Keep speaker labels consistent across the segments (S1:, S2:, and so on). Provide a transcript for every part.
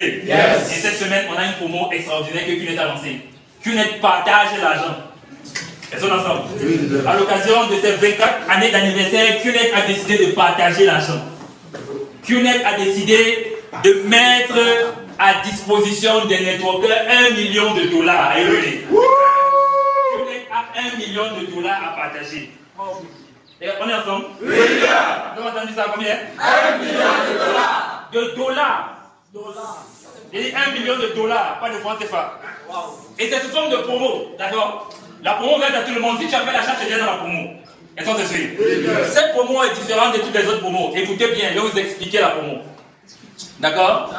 S1: Yes. Et cette semaine, on a une promo extraordinaire que QNET a lancée. QNET partage l'argent. Elles sont ensemble. À l'occasion de ces 24 années d'anniversaire, QNET a décidé de partager l'argent. QNET a décidé de mettre à disposition des networkers $1 million. QNET a $1 million à partager. Et on est ensemble? Oui. Vous avez entendu ça combien? $1 million. De dollars. Il dit $1 million, pas de francs CFA. Et c'est sous forme de promo, d'accord? La promo va être à tout le monde. Si tu as fait l'achat, tu viens dans la promo. Elles sont dessus. Cette promo est différente de toutes les autres promos. Écoutez bien, je vais vous expliquer la promo. D'accord?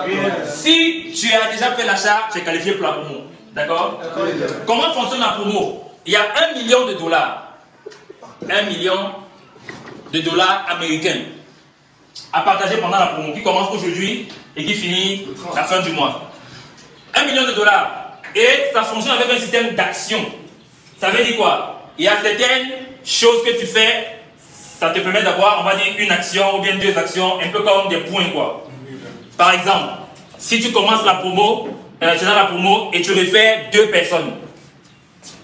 S1: Si tu as déjà fait l'achat, tu es qualifié pour la promo. D'accord? Comment fonctionne la promo? Il y a $1 million. $1 million américains à partager pendant la promo qui commence aujourd'hui et qui finit la fin du mois. $1 million. Et ça fonctionne avec un système d'action. Ça veut dire quoi? Il y a certaines choses que tu fais, ça te permet d'avoir, on va dire, une action ou bien 2 actions, un peu comme des points, quoi. Par exemple, si tu commences la promo, tu es dans la promo et tu refais 2 personnes.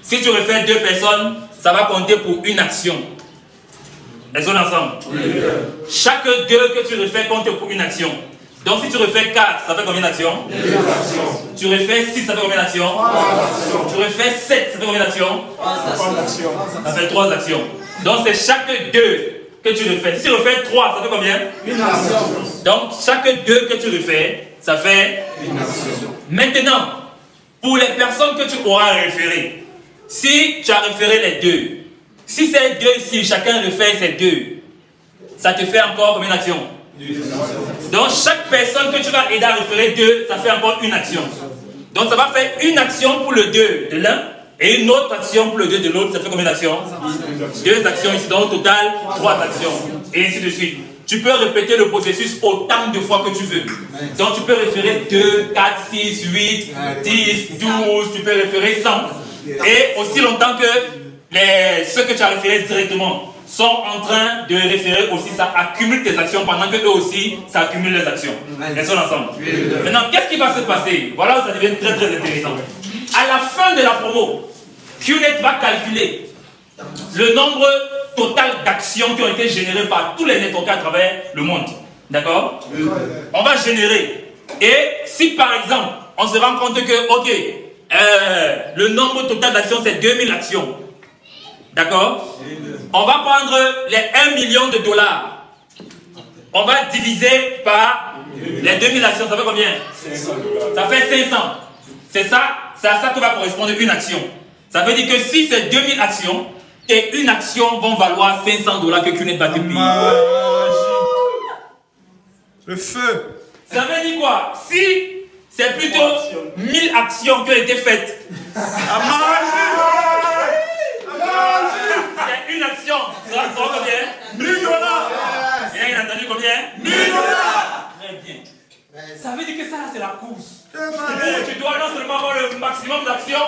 S1: Si tu refais 2 personnes, ça va compter pour une action. Elles sont ensemble. Chaque 2 que tu refais compte pour une action. Donc si tu refais 4, ça fait combien d'actions? 2 actions. Tu refais 6, ça fait combien d'actions? 3 actions. Tu refais 7, ça fait combien d'actions? 3 actions. Ça fait 3 actions. Donc c'est chaque 2 que tu refais. Si tu refais 3, ça fait combien? 1 action. Donc chaque 2 que tu refais, ça fait 1 action. Maintenant, pour les personnes que tu auras référées, si tu as référé les 2, si ces 2 ici, chacun refait ces 2, ça te fait encore combien d'actions? Donc chaque personne que tu vas aider à référer 2, ça fait encore une action. Donc ça va faire une action pour le 2 de l'un et une autre action pour le 2 de l'autre. Ça fait combien d'actions? 2 actions ici. Donc au total, 3 actions. Et ainsi de suite. Tu peux répéter le processus autant de fois que tu veux. Donc tu peux référer 2, 4, 6, 8, 10, 12, tu peux référer 100. Et aussi longtemps que ceux que tu as référés directement sont en train de référer aussi, ça accumule tes actions pendant que eux aussi, ça accumule les actions. Elles sont ensemble. Maintenant, qu'est-ce qui va se passer? Voilà où ça devient très très intéressant. À la fin de la promo, QNET va calculer le nombre total d'actions qui ont été générées par tous les networkers à travers le monde. D'accord? On va générer. Et si par exemple, on se rend compte que, ok, le nombre total d'actions c'est 2000 actions. D'accord? On va prendre les $1 million. On va diviser par les 2000 actions. Ça fait combien? Ça fait 500. C'est à ça que va correspondre une action. Ça veut dire que si c'est 2000 actions, et une action vont valoir $500 que QNET va te payer.
S2: Le feu.
S1: Ça veut dire quoi? Si c'est plutôt 1000 actions qui ont été faites. C'est une action. Ça va combien? $1000. Et il a entendu combien? $1000. Très bien. Ça veut dire que ça, c'est la course. Tu dois non seulement avoir le maximum d'actions,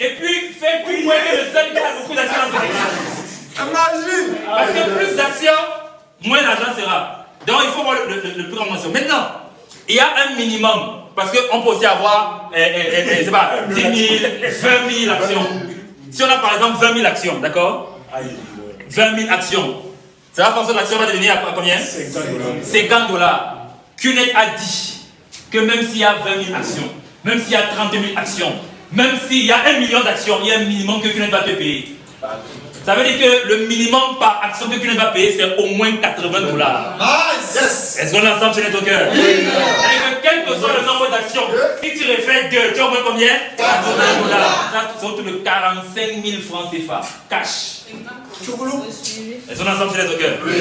S1: et puis faire plus moins que le seul qui a beaucoup d'actions dans cette équipe. Parce que plus d'actions, moins l'argent sera. Donc il faut voir le plus grand mention. Maintenant, il y a un minimum. Parce qu'on peut aussi avoir, je sais pas, 10 000, 20 000 actions. Si on a par exemple 20 000 actions, d'accord? 20 000 actions. Ça va faire que l'action va devenir à combien? $50. QNET a dit que même s'il y a 20 000 actions, même s'il y a 30 000 actions, même s'il y a $1 million d'actions, il y a un minimum que QNET va te payer. Ça veut dire que le minimum par action que QNET va payer, c'est au moins $80. Yes. Est-ce qu'on est ensemble chez les talkers? Oui. C'est-à-dire que quel que soit le nombre d'actions, si tu refais 2, tu as au moins combien? $80. Ça, c'est autour de 45 000 francs CFA. Cash. Est-ce qu'on est ensemble chez les talkers? Oui.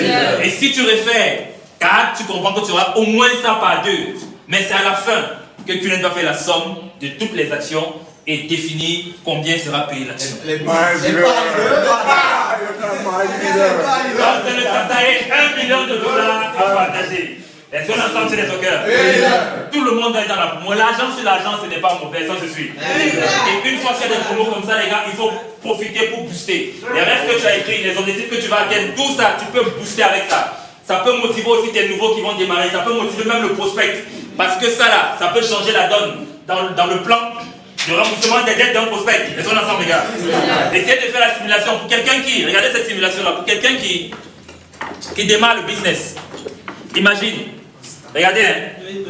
S1: Et si tu refais 4, tu comprends que tu auras au moins ça par 2. Mais c'est à la fin que QNET va faire la somme de toutes les actions et définir combien sera payé l'action. Donc c'est le travail $1 million à partager. Est-ce qu'on est ensemble chez les talkers? Tout le monde est dans la promo. L'argent sur l'argent, ce n'est pas mauvais, ça se suit. Et une fois qu'il y a des promos comme ça, les gars, il faut profiter pour booster. Les rêves que tu as écrits, les objectifs que tu vas atteindre, tout ça, tu peux booster avec ça. Ça peut motiver aussi tes nouveaux qui vont démarrer. Ça peut motiver même le prospect. Parce que ça là, ça peut changer la donne dans le plan de remboursement des dettes d'un prospect. Laissons ensemble les gars. Essayez de faire la simulation pour quelqu'un qui, regardez cette simulation là, pour quelqu'un qui démarre le business. Imagine, regardez, hein,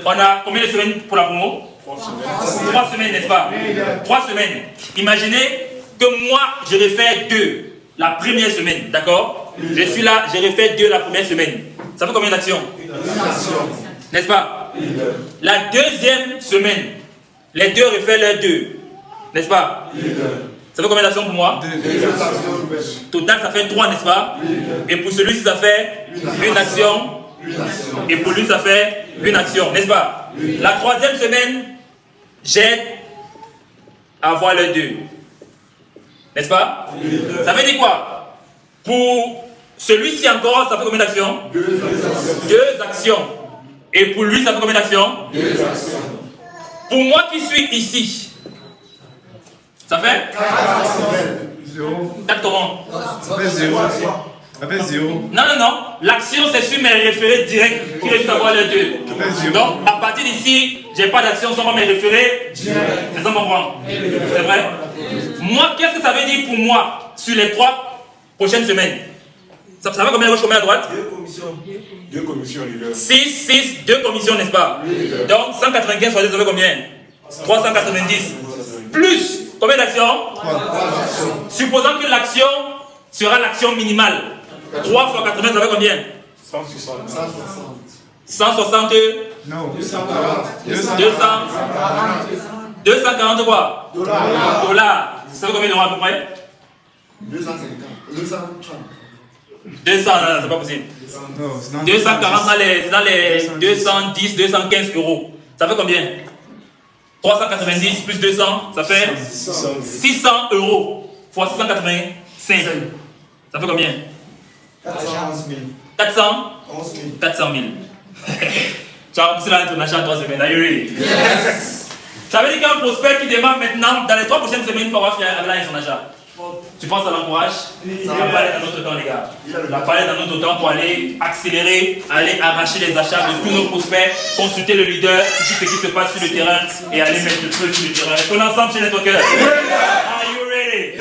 S1: on a combien de semaines pour la promo? 3 semaines, n'est-ce pas? 3 semaines. Imaginez que moi, je refais 2 la première semaine, d'accord? Je suis là, je refais 2 la première semaine. Ça fait combien d'actions? N'est-ce pas? La deuxième semaine, les 2 refait leurs 2. N'est-ce pas? Ça fait combien d'actions pour moi? Total, ça fait 3, n'est-ce pas? Et pour celui-ci, ça fait une action. Et pour lui, ça fait une action, n'est-ce pas? La 3e semaine, j'aide à avoir les 2. N'est-ce pas? Ça veut dire quoi? Pour celui-ci encore, ça fait combien d'actions? 2 actions. Et pour lui, ça fait combien d'actions? 2 actions. Pour moi qui suis ici, ça fait 4 comment?
S2: Ça fait 0. Ça fait 0.
S1: Non. L'action, c'est sur mes référés directs qui risquent d'avoir les 2. Donc, à partir d'ici, j'ai pas d'action sans mes référés directs. C'est ça mon point. C'est vrai? Moi, qu'est-ce que ça veut dire pour moi sur les 3 prochaines semaines? Ça fait combien à gauche, combien à droite?
S3: 2 commissions, leader.
S1: 6, 2 commissions, n'est-ce pas? Donc, 195 fois 2, ça fait combien? 390. Plus, combien d'actions?
S2: 3 actions.
S1: Supposons que l'action sera l'action minimale. 3 fois 80, ça fait combien?
S3: 160.
S1: 160.
S2: Non.
S1: 240 quoi? Dollars. Ça fait combien d'euros à peu près?
S4: 250.
S1: 200, non, c'est pas possible.
S2: Non,
S1: 240 dans les 210, 215 euros. Ça fait combien? 390 plus 200, ça fait 600 euros fois 685. Ça fait combien?
S4: 411 000.
S1: 400?
S4: 11 000.
S1: 400 000. Tu as rempli l'international en 3 semaines. Are you ready? Yes. Ça veut dire qu'un prospect qui démarre maintenant, dans les 3 prochaines semaines, il va avoir fait son achat. Tu penses à l'encourage? Il va pas aller dans notre temps, les gars. Il va pas aller dans notre temps pour aller accélérer, aller arracher les achats de tous nos prospects, consulter le leader, tout ce qui se passe sur le terrain et aller mettre le feu sur le terrain. Est-ce qu'on est ensemble chez Networker? Are you ready?